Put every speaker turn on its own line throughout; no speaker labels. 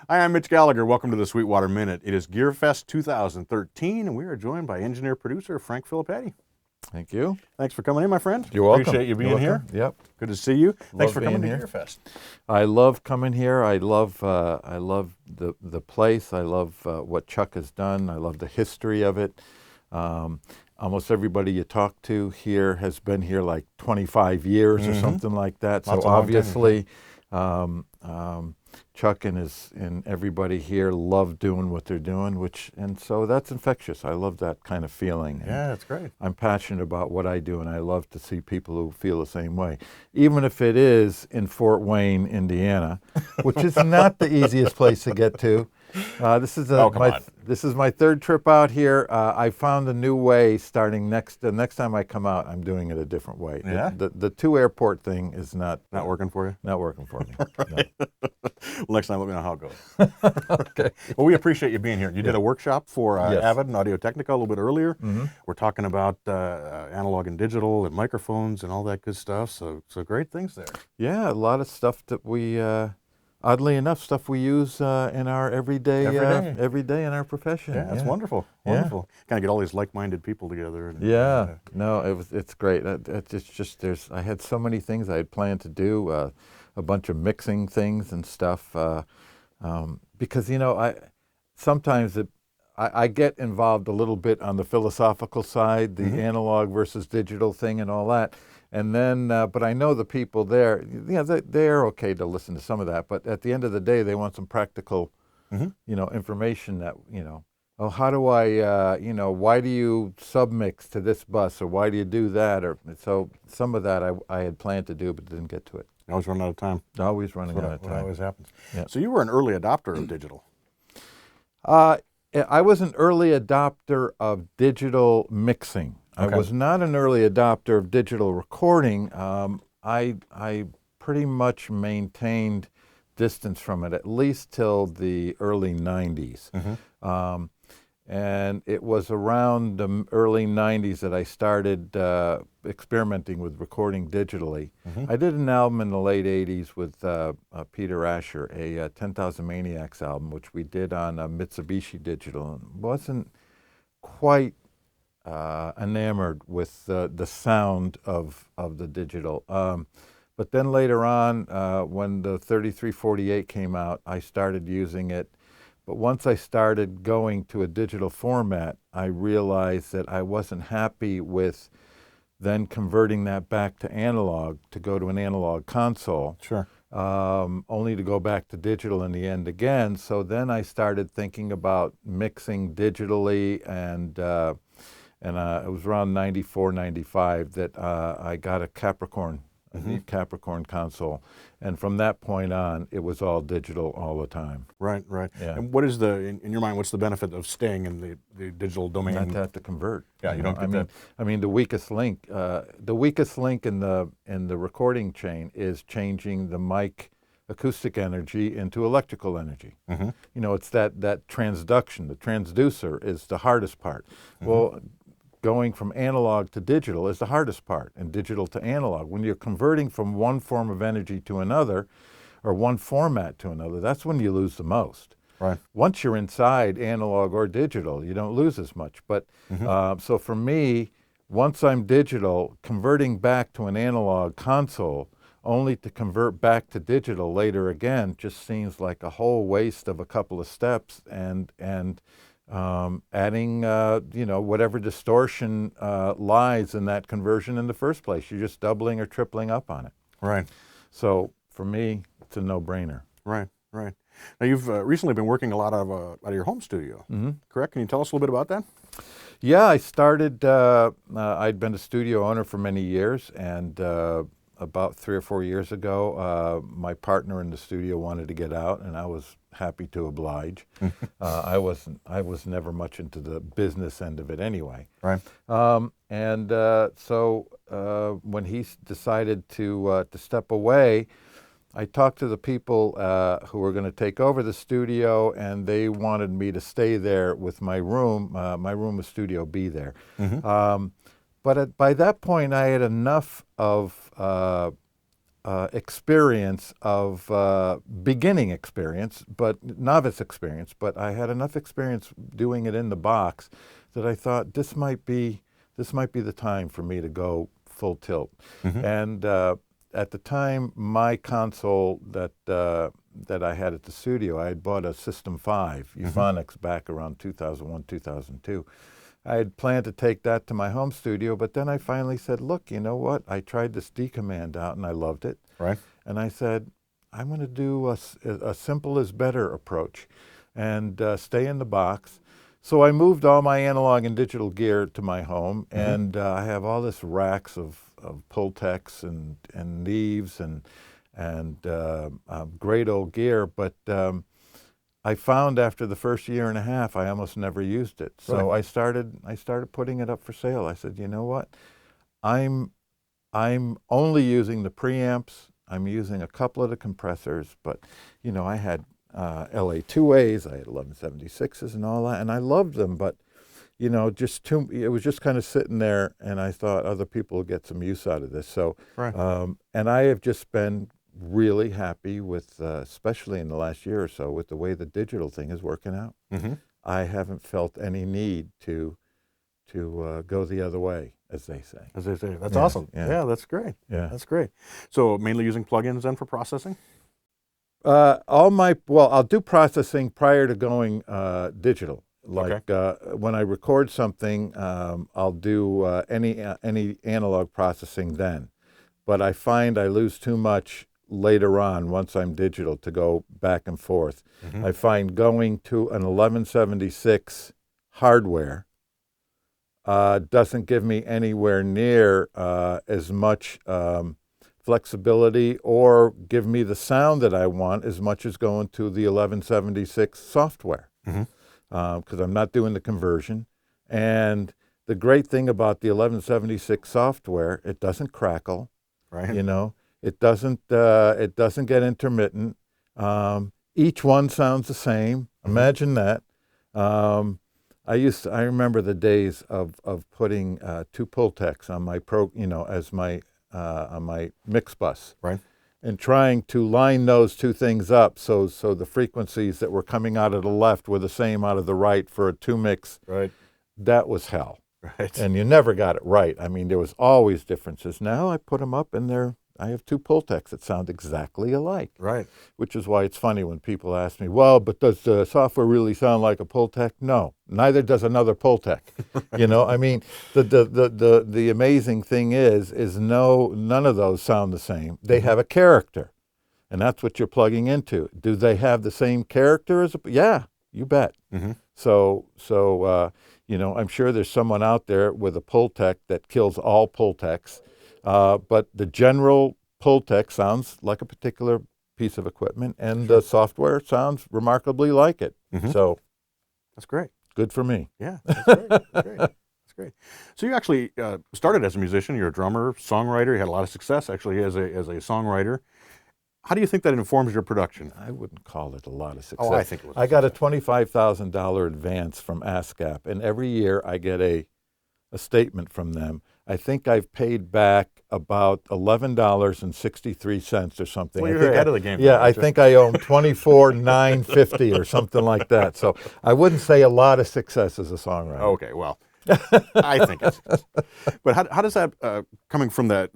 Hi, I'm Mitch Gallagher. Welcome to the Sweetwater Minute. It is GearFest 2013, and we are joined by engineer-producer Frank Filipetti.
Thank you.
Thanks for coming in, my friend.
You're welcome.
Appreciate you being here.
Yep.
Good to see you. Thanks
Love
for coming to
being here.
GearFest.
I love coming here. I love the place. I love what Chuck has done. I love the history of it. Almost everybody you talk to here has been here like 25 years or something like that.
Lots
So
of long
obviously, Chuck and everybody here love doing what they're doing, and so that's infectious. I love that kind of feeling.
Yeah, that's great.
I'm passionate about what I do, and I love to see people who feel the same way, even if it is in Fort Wayne, Indiana, which is not the easiest place to get to. This is my third trip out here. I found a new way starting the next time I come out. I'm doing it a different way.
Yeah?
The two airport thing is not
working for you?
Not working for me.
Right.
No.
Well, next time let me know how it goes.
Okay.
Well, we appreciate you being here. You did a workshop for
Yes.
Avid and Audio Technica a little bit earlier. We're talking about analog and digital and microphones and all that good stuff. So great things there.
Yeah, a lot of stuff that we, oddly enough, stuff we use in our every day in our profession.
Yeah, that's wonderful. Wonderful. Kind of get all these like-minded people together. And,
no, it's great. It's just I had so many things I had planned to do, a bunch of mixing things and stuff, because sometimes I get involved a little bit on the philosophical side, the analog versus digital thing and all that. And then, but I know the people there, they're okay to listen to some of that. But at the end of the day, they want some practical, information that, oh, how do I, why do you submix to this bus, or why do you do that? Or so some of that I had planned to do, but didn't get to it.
Always running out of time.
Always running out of time.
That always happens.
Yeah.
So you were an early adopter of digital.
I was an early adopter of digital mixing.
Okay.
I was not an early adopter of digital recording. I pretty much maintained distance from it, at least till the early 90s. And it was around the early 90s that I started experimenting with recording digitally. I did an album in the late 80s with Peter Asher, a 10,000 Maniacs album, which we did on Mitsubishi Digital, and wasn't quite enamored with the sound of the digital. But then later on, when the 3348 came out, I started using it. But once I started going to a digital format, I realized that I wasn't happy with then converting that back to analog to go to an analog console.
Sure.
Only to go back to digital in the end again. So then I started thinking about mixing digitally, and it was around 94, 95 that I got a Capricorn console, and from that point on, it was all digital all the time.
Right.
Yeah.
And what is in your mind, what's the benefit of staying in the digital domain?
Not to have to convert.
Yeah, you don't get that.
I mean, the weakest link in the recording chain is changing the mic acoustic energy into electrical energy. It's that transduction. The transducer is the hardest part. Well, going from analog to digital is the hardest part, and digital to analog. When you're converting from one form of energy to another, or one format to another, that's when you lose the most.
Right.
Once you're inside analog or digital, you don't lose as much. But so for me, once I'm digital, converting back to an analog console only to convert back to digital later again just seems like a whole waste of a couple of steps, and adding, whatever distortion lies in that conversion in the first place. You're just doubling or tripling up on it.
Right.
So for me, it's a no-brainer.
Right. Now, you've recently been working a lot out of your home studio, correct? Can you tell us a little bit about that?
Yeah, I started, I'd been a studio owner for many years, and about 3 or 4 years ago, my partner in the studio wanted to get out, and I was happy to oblige. I was never much into the business end of it anyway.
Right.
So when he decided to step away, I talked to the people who were going to take over the studio, and they wanted me to stay there with my room. My room was Studio B there. But by that point, I had enough of experience of beginning experience, but novice experience. But I had enough experience doing it in the box that I thought this might be the time for me to go full tilt. And at the time, my console that I had at the studio, I had bought a System 5 Euphonics back around 2001, 2002. I had planned to take that to my home studio, but then I finally said, look, you know what? I tried this D command out and I loved it.
Right.
And I said, I'm going to do a simple is better approach and stay in the box. So I moved all my analog and digital gear to my home, and I have all this racks of Pultecs and Neves and great old gear, but I found after the first year and a half, I almost never used it. So I started putting it up for sale. I said, you know what? I'm only using the preamps. I'm using a couple of the compressors, but you know, I had LA2As, I had 1176s and all that, and I loved them, but you know, it was just kind of sitting there, and I thought other people will get some use out of this. So, and I have just been really happy with, especially in the last year or so, with the way the digital thing is working out. I haven't felt any need to go the other way, as they say.
As they say. That's awesome. Yeah, that's great.
Yeah.
That's great. So mainly using plugins then for processing?
I'll do processing prior to going digital. Like when I record something, I'll do any analog processing then. But I find I lose too much later on once I'm digital to go back and forth. I find going to an 1176 hardware doesn't give me anywhere near as much flexibility or give me the sound that I want as much as going to the 1176 software, because I'm not doing the conversion. And the great thing about the 1176 software, it doesn't crackle, you know, it doesn't get intermittent. Each one sounds the same. Imagine that. I remember the days of putting two Pultecs on my as my on my mix bus, and trying to line those two things up so the frequencies that were coming out of the left were the same out of the right for a two mix. That was hell. And you never got it right. I mean, there was always differences. Now I put them up, and I have two Pultecs that sound exactly alike. Which is why it's funny when people ask me, well, but does the software really sound like a Pultec? No, neither does another Pultec. You know, I mean, the amazing thing is none of those sound the same. They have a character, and that's what you're plugging into. Do they have the same character as yeah, you bet. So you know, I'm sure there's someone out there with a Pultec that kills all Pultecs. But the general Pultec sounds like a particular piece of equipment, and the software sounds remarkably like it. So
that's great.
Good for me.
Yeah, that's great. That's great. That's great. So you actually started as a musician. You're a drummer, songwriter. You had a lot of success actually as a songwriter. How do you think that informs your production?
I wouldn't call it a lot of success.
Oh, I think it was.
I got a $25,000 advance from ASCAP, and every year I get a statement from them. I think I've paid back about $11.63 or something.
Well, you're ahead of the game.
Yeah, I think I owe them $24,950 or something like that. So I wouldn't say a lot of success as a songwriter.
Okay, well, I think it's. But how does that coming from that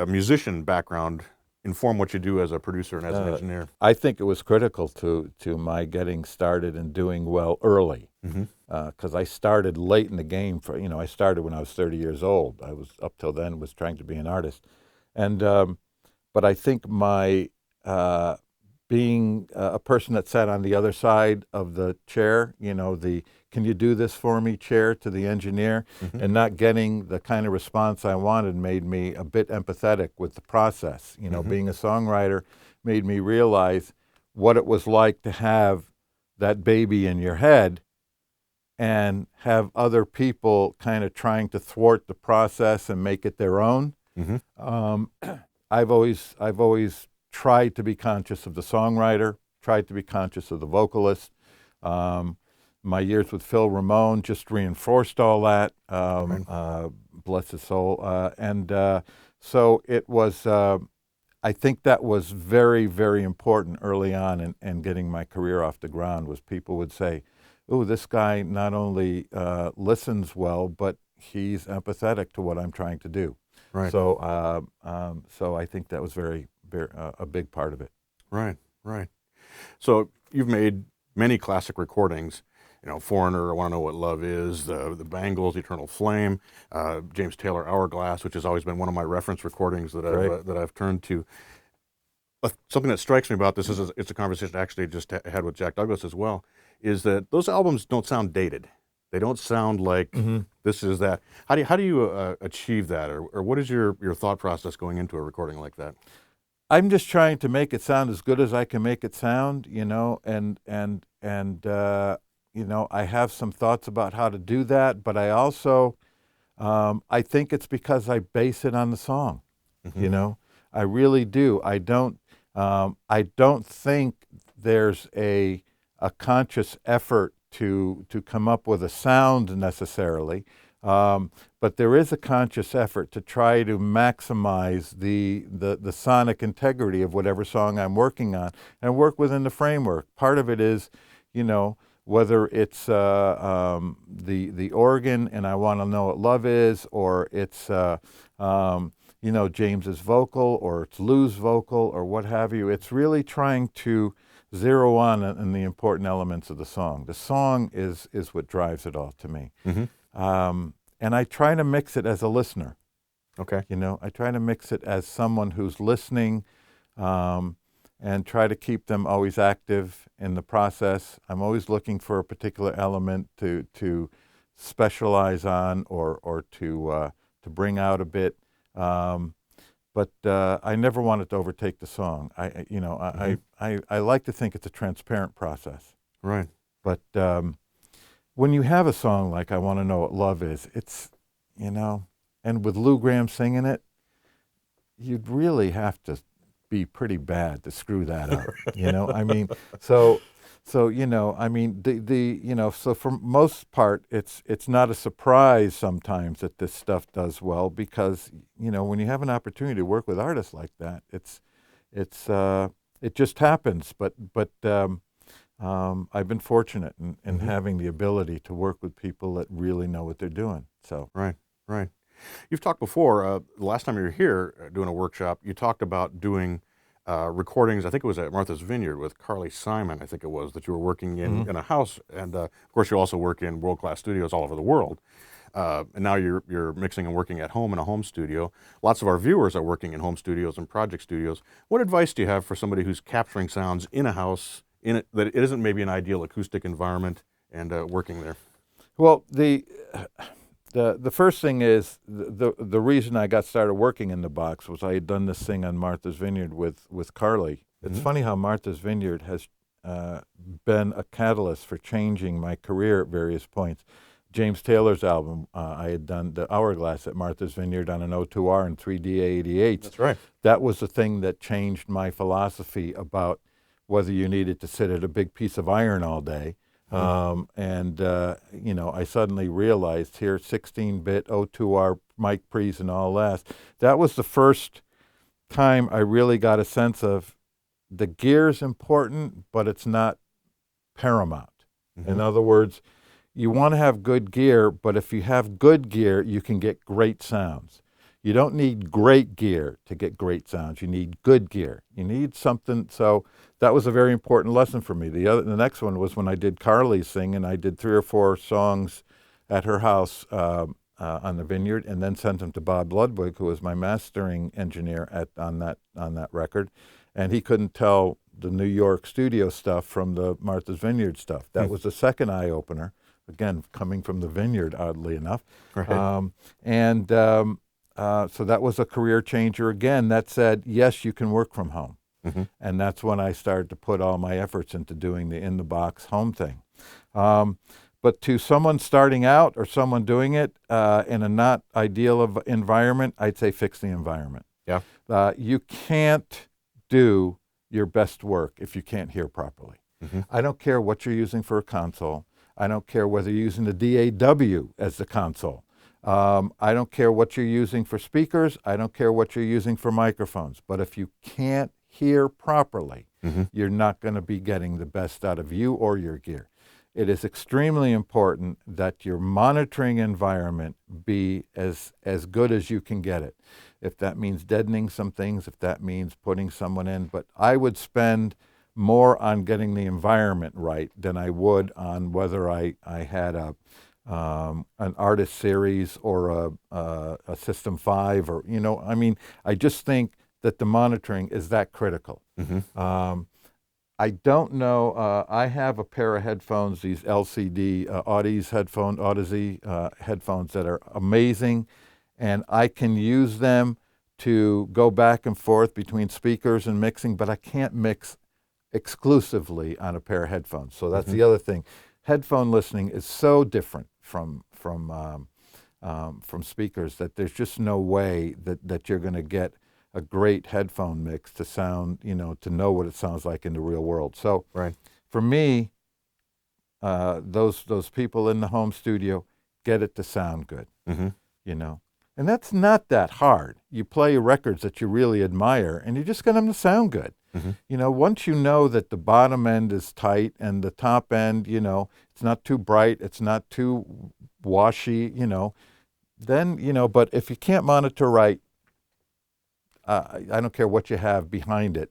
musician background inform what you do as a producer and as an engineer?
I think it was critical to my getting started and doing well early, because I started late in the game. I started when I was 30 years old. I was up till then was trying to be an artist, and but I think my being a person that sat on the other side of the chair, the "can you do this for me" chair to the engineer, and not getting the kind of response I wanted made me a bit empathetic with the process. Being a songwriter made me realize what it was like to have that baby in your head and have other people kind of trying to thwart the process and make it their own. I've always tried to be conscious of the songwriter, tried to be conscious of the vocalist. My years with Phil Ramone just reinforced all that, bless his soul. So it was, I think that was very, very important early on in getting my career off the ground. Was people would say, "Oh, this guy not only listens well, but he's empathetic to what I'm trying to do."
Right.
So I think that was very, very a big part of it.
Right. Right. So you've made many classic recordings. Foreigner, I Want to Know What Love Is, the Bangles, Eternal Flame, James Taylor, Hourglass, which has always been one of my reference recordings that I've turned to. Something that strikes me about this is it's a conversation I actually just had with Jack Douglas as well, is that those albums don't sound dated. They don't sound like this is that. How do you achieve that, or what is your thought process going into a recording like that?
I'm just trying to make it sound as good as I can make it sound, and I have some thoughts about how to do that, but I also, I think it's because I base it on the song, I really do. I don't think there's a conscious effort to come up with a sound necessarily, but there is a conscious effort to try to maximize the sonic integrity of whatever song I'm working on and work within the framework. Part of it is, whether it's the organ and I Want to Know What Love Is, or it's James's vocal, or it's Lou's vocal, or what have you. It's really trying to zero in the important elements of the song. The song is what drives it all to me. And I try to mix it as a listener.
Okay.
I try to mix it as someone who's listening, and try to keep them always active in the process. I'm always looking for a particular element to specialize on, or to bring out a bit. But I never want it to overtake the song. I like to think it's a transparent process.
Right.
But when you have a song like I Want to Know What Love Is, it's, and with Lou Gramm singing it, you'd really have to be pretty bad to screw that up. So for most part, it's not a surprise sometimes that this stuff does well, because when you have an opportunity to work with artists like that, it just happens. But I've been fortunate in having the ability to work with people that really know what they're doing. So
right. You've talked before, the last time you were here doing a workshop, you talked about doing recordings. I think it was at Martha's Vineyard with Carly Simon, I think it was, that you were working in a house. And of course, you also work in world-class studios all over the world. And now you're mixing and working at home in a home studio. Lots of our viewers are working in home studios and project studios. What advice do you have for somebody who's capturing sounds in a house, that it isn't maybe an ideal acoustic environment, and working there?
Well, the first thing is, the reason I got started working in the box was I had done this thing on Martha's Vineyard with Carly. It's funny how Martha's Vineyard has been a catalyst for changing my career at various points. James Taylor's album, I had done the Hourglass at Martha's Vineyard on an O2R and 3 DA88s.
That's right.
That was the thing that changed my philosophy about whether you needed to sit at a big piece of iron all day. I suddenly realized here, 16-bit O2R mic pre's and all that. That was the first time I really got a sense of the gear's important, but it's not paramount. In other words, you want to have good gear, but if you have good gear, you can get great sounds. You don't need great gear to get great sounds. You need good gear. You need something. So that was a very important lesson for me. The next one was when I did Carly's thing, and I did 3 or 4 songs at her house on the Vineyard, and then sent them to Bob Ludwig, who was my mastering engineer on that record, and he couldn't tell the New York studio stuff from the Martha's Vineyard stuff. That was the second eye opener. Again, coming from the Vineyard, oddly enough. Right. So that was a career changer again. That said, yes, you can work from home. And that's when I started to put all my efforts into doing the in-the-box home thing. But to someone starting out or someone doing it in a not ideal environment, I'd say fix the environment.
Yeah.
You can't do your best work if you can't hear properly. I don't care what you're using for a console. I don't care whether you're using the DAW as the console. I don't care what you're using for speakers. I don't care what you're using for microphones. But if you can't hear properly, you're not going to be getting the best out of you or your gear. It is extremely important that your monitoring environment be as good as you can get it. If that means deadening some things, if that means putting someone in. But I would spend more on getting the environment right than I would on whether I had an artist series or a System 5 or, I mean, I just think that the monitoring is that critical. I don't know. I have a pair of headphones, these LCD Audeze headphones that are amazing, and I can use them to go back and forth between speakers and mixing, but I can't mix exclusively on a pair of headphones. So that's the other thing. Headphone listening is so different from speakers that there's just no way that you're going to get a great headphone mix to sound, to know what it sounds like in the real world. So for me, those people in the home studio get it to sound good, and that's not that hard. You play records that you really admire and you just get them to sound good. Once you know that the bottom end is tight and the top end, it's not too bright, it's not too washy, then, but if you can't monitor right, I don't care what you have behind it.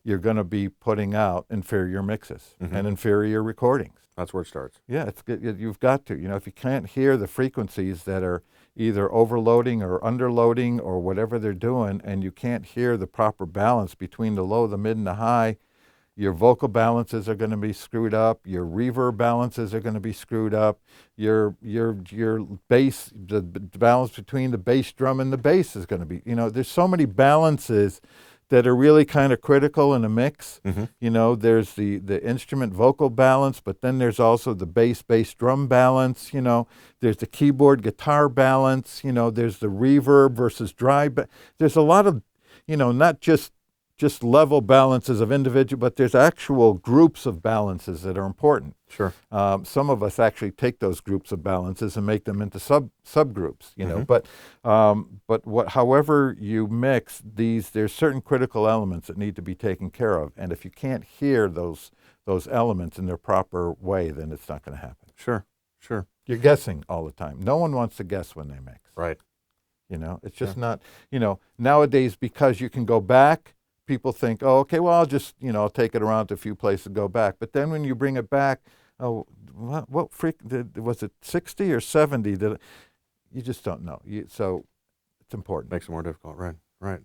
You're going to be putting out inferior mixes and inferior recordings.
That's where it starts.
Yeah, you've got to. If you can't hear the frequencies that are either overloading or underloading or whatever they're doing, and you can't hear the proper balance between the low, the mid, and the high, your vocal balances are going to be screwed up. Your reverb balances are going to be screwed up. Your bass, the balance between the bass drum and the bass is going to be, there's so many balances that are really kind of critical in a mix. There's the instrument vocal balance, but then there's also the bass drum balance. There's the keyboard guitar balance. There's the reverb versus dry. There's a lot of, not just level balances of individual, but there's actual groups of balances that are important.
Sure.
Some of us actually take those groups of balances and make them into subgroups, but however you mix these, there's certain critical elements that need to be taken care of. And if you can't hear those elements in their proper way, then it's not going to happen.
Sure.
You're guessing all the time. No one wants to guess when they mix.
Right.
It's just not, nowadays, because you can go back, people think, oh, okay, well, I'll just, I'll take it around to a few places and go back. But then when you bring it back, what freak, was it 60 or 70? You just don't know. So it's important.
Makes it more difficult, right.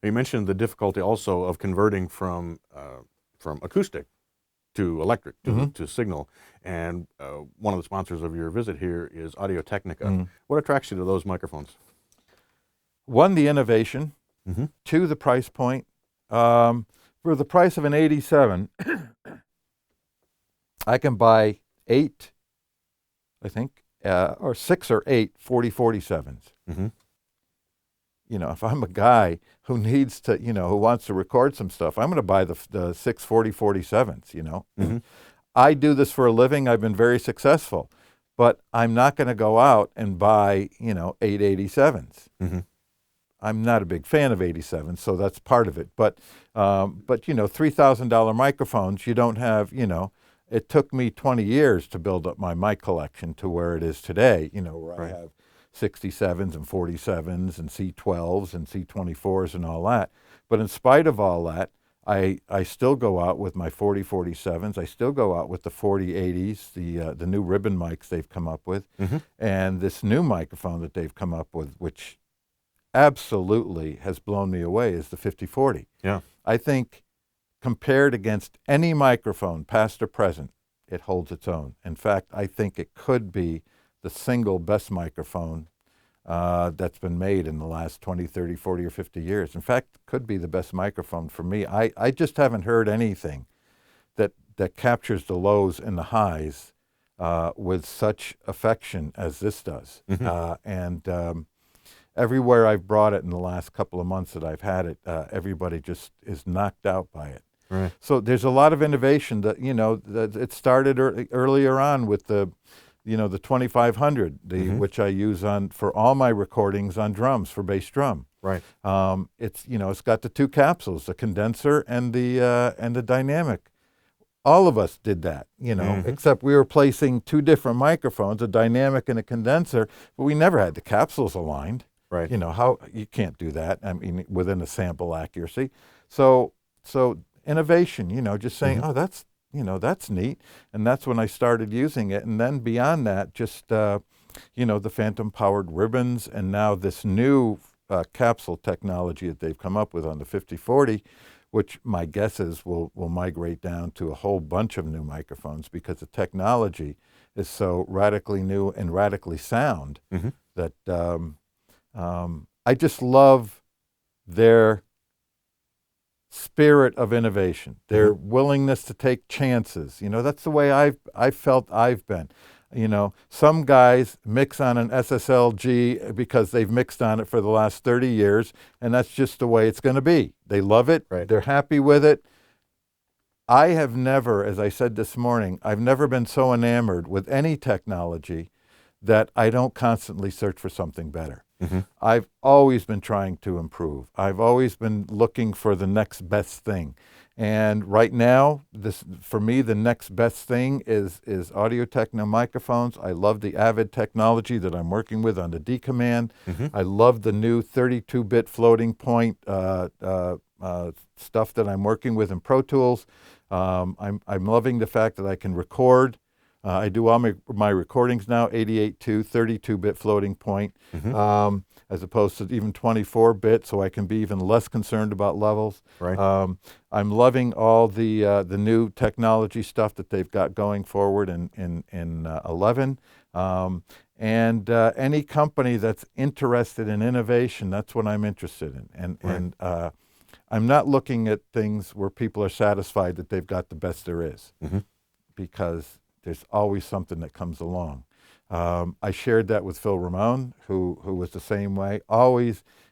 You mentioned the difficulty also of converting from acoustic to electric, to signal. And one of the sponsors of your visit here is Audio-Technica. What attracts you to those microphones?
One, the innovation. Two, the price point. For the price of an 87, I can buy 8, I think, or 6 or 8 40-47s. If I'm a guy who needs to, who wants to record some stuff, I'm going to buy the 6 40-47s, I do this for a living. I've been very successful, but I'm not going to go out and buy, 8 87s. I'm not a big fan of 87s, so that's part of it. But $3,000 microphones, you don't have, it took me 20 years to build up my mic collection to where it is today, where I have 67s and 47s and C12s and C24s and all that. But in spite of all that, I still go out with my 40-47s. I still go out with the 40-80s, the new ribbon mics they've come up with, and this new microphone that they've come up with, which absolutely has blown me away, is the 50-40.
Yeah.
I think compared against any microphone, past or present, it holds its own. In fact, I think it could be the single best microphone that's been made in the last 20, 30, 40, or 50 years. In fact, could be the best microphone for me. I just haven't heard anything that captures the lows and the highs with such affection as this does. Everywhere I've brought it in the last couple of months that I've had it, everybody just is knocked out by it. So there's a lot of innovation that, that it started earlier on with the the 2500, which I use for all my recordings on drums, for bass drum.
Right.
It's got the two capsules, the condenser and the dynamic. All of us did that, except we were placing two different microphones, a dynamic and a condenser, but we never had the capsules aligned.
Right.
How you can't do that. I mean, within a sample accuracy. So innovation, just saying, oh, that's neat. And that's when I started using it. And then beyond that, just, the phantom powered ribbons, and now this new capsule technology that they've come up with on the 5040, which my guess is will migrate down to a whole bunch of new microphones, because the technology is so radically new and radically sound that I just love their spirit of innovation, their willingness to take chances. That's the way I felt I've been. Some guys mix on an SSLG because they've mixed on it for the last 30 years, and that's just the way it's going to be. They love it.
Right.
They're happy with it. I have never, as I said this morning, I've never been so enamored with any technology that I don't constantly search for something better. I've always been trying to improve. I've always been looking for the next best thing. And right now, for me, the next best thing is Audio-Techno microphones. I love the Avid technology that I'm working with on the D command. I love the new 32-bit floating point stuff that I'm working with in Pro Tools. I'm loving the fact that I can record. I do all my recordings now, 88.2, 32-bit floating point, as opposed to even 24-bit, so I can be even less concerned about levels.
Right.
I'm loving all the new technology stuff that they've got going forward in 11. And any company that's interested in innovation, that's what I'm interested in. And I'm not looking at things where people are satisfied that they've got the best there is, because there's always something that comes along. I shared that with Phil Ramone, who was the same way.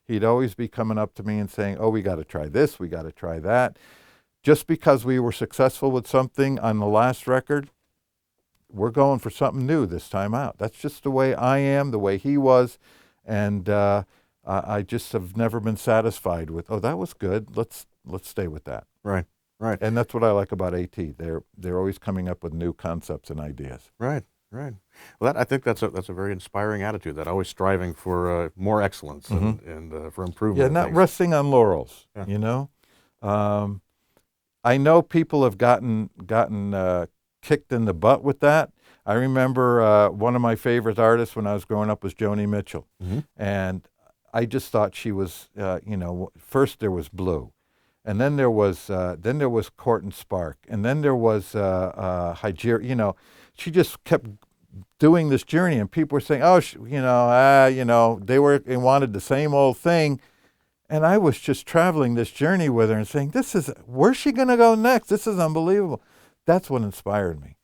He'd always be coming up to me and saying, oh, we got to try this, we got to try that. Just because we were successful with something on the last record, we're going for something new this time out. That's just the way I am, the way he was. And I just have never been satisfied with, oh, that was good, let's stay with that.
Right. Right.
And that's what I like about AT. They're always coming up with new concepts and ideas.
Right. Right. Well, I think that's a very inspiring attitude. That always striving for more excellence and for improvement.
Yeah, not resting on laurels.
Yeah.
I know people have gotten kicked in the butt with that. I remember one of my favorite artists when I was growing up was Joni Mitchell, and I just thought she was, first there was Blue. And then there was Court and Spark, and then there was Hygeria. She just kept doing this journey, and people were saying, "Oh, they wanted the same old thing," and I was just traveling this journey with her and saying, "Where's she going to go next? This is unbelievable." That's what inspired me.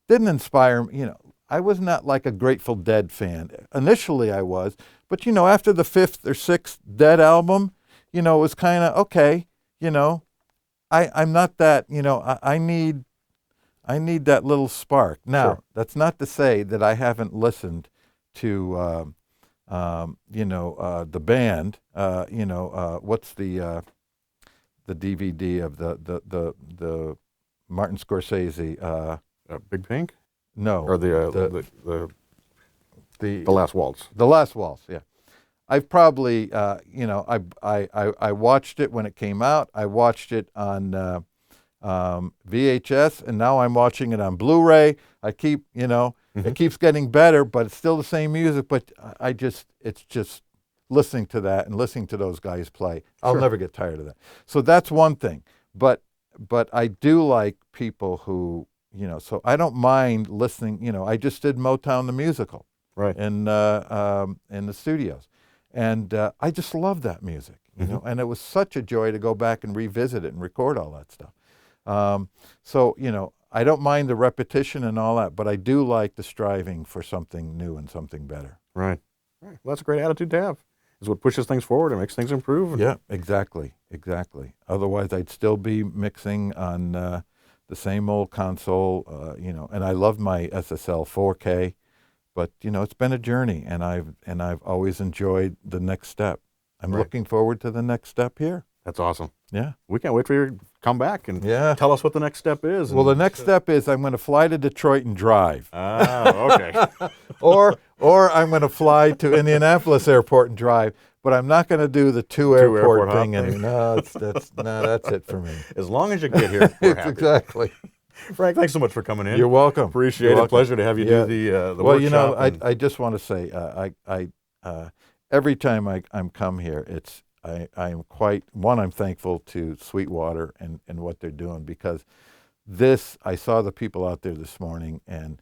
Didn't inspire me, I was not like a Grateful Dead fan. Initially, I was, but after the 5th or 6th Dead album, it was kind of okay. I'm not that, I need that little spark. Now, That's not to say that I haven't listened to, the band, what's the DVD of the Martin Scorsese,
Big Pink?
No.
Or the Last Waltz.
The Last Waltz, yeah. I've probably, I watched it when it came out. I watched it on VHS, and now I'm watching it on Blu-ray. I keep, it keeps getting better, but it's still the same music. But it's just listening to that and listening to those guys play. I'll never get tired of that. So that's one thing. But I do like people who, so I don't mind listening. I just did Motown the Musical,
right,
in the studios. And I just love that music, and it was such a joy to go back and revisit it and record all that stuff. So, I don't mind the repetition and all that, but I do like the striving for something new and something better.
Right. Well, that's a great attitude to have. It's what pushes things forward and makes things improve.
Yeah, exactly. Otherwise, I'd still be mixing on the same old console, and I love my SSL 4K. But it's been a journey, and I've always enjoyed the next step. I'm
Right.
looking forward to the next step here.
That's awesome.
Yeah.
We can't wait for you to come back and
Yeah.
tell us what the next step is.
Well, the next step is I'm going to fly to Detroit and drive.
Ah, okay.
or I'm going to fly to Indianapolis Airport and drive, but I'm not going to do the two airport
hop
thing anymore. No, that's it for me.
As long as you get here, we're happy.
Exactly.
Frank, thanks so much for coming in.
You're welcome.
Appreciate
You're
it.
welcome.
Pleasure to have you do the
well,
workshop.
I just want to say, every time I'm come here, I'm thankful to Sweetwater and what they're doing, because I saw the people out there this morning, and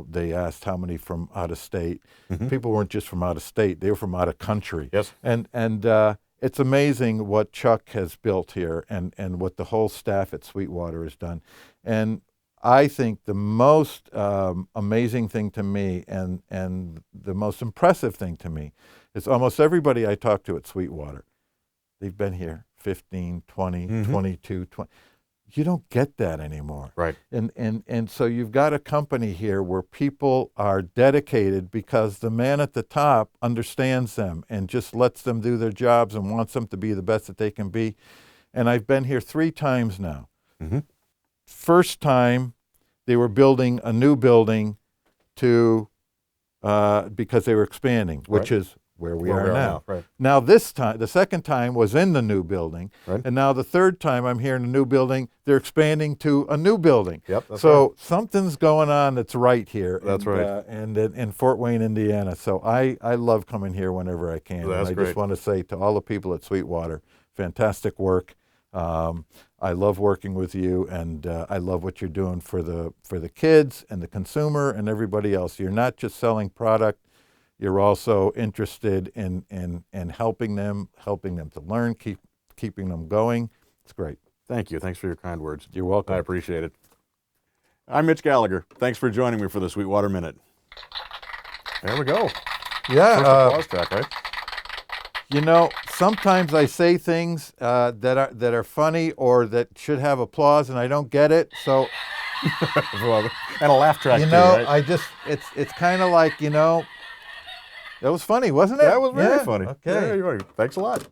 they asked how many from out of state.
Mm-hmm.
People weren't just from out of state; they were from out of country.
Yes.
And it's amazing what Chuck has built here, and what the whole staff at Sweetwater has done. And I think the most amazing thing to me, and the most impressive thing to me, is almost everybody I talk to at Sweetwater. They've been here 15, 20,
Mm-hmm.
22, 20. You don't get that anymore.
Right.
And so you've got a company here where people are dedicated because the man at the top understands them and just lets them do their jobs and wants them to be the best that they can be. And I've been here 3 times now.
Mm-hmm.
First time, they were building a new building because they were expanding, which
Right.
is where we are now.
Right.
Now this time, the second time was in the new building,
Right.
and now the third time I'm here in a new building, they're expanding to a new building.
Yep. That's
So
right.
something's going on that's right here.
That's right.
And in Fort Wayne, Indiana. So I love coming here whenever I can.
That's
and I
great.
just want to say to all the people at Sweetwater, fantastic work. I love working with you, and I love what you're doing for the kids and the consumer and everybody else. You're not just selling product. You're also interested in helping them to learn, keeping them going. It's great.
Thank you. Thanks for your kind words.
You're welcome.
I appreciate it. I'm Mitch Gallagher. Thanks for joining me for the Sweetwater Minute. There we go.
Yeah.
First applause track, right?
Sometimes I say things that are funny or that should have applause, and I don't get it. So,
Well, and a laugh track too, right?
it's kind of like, that was funny, wasn't it?
That was very
Yeah.
funny.
Okay.
Yeah, you're right. Thanks a lot.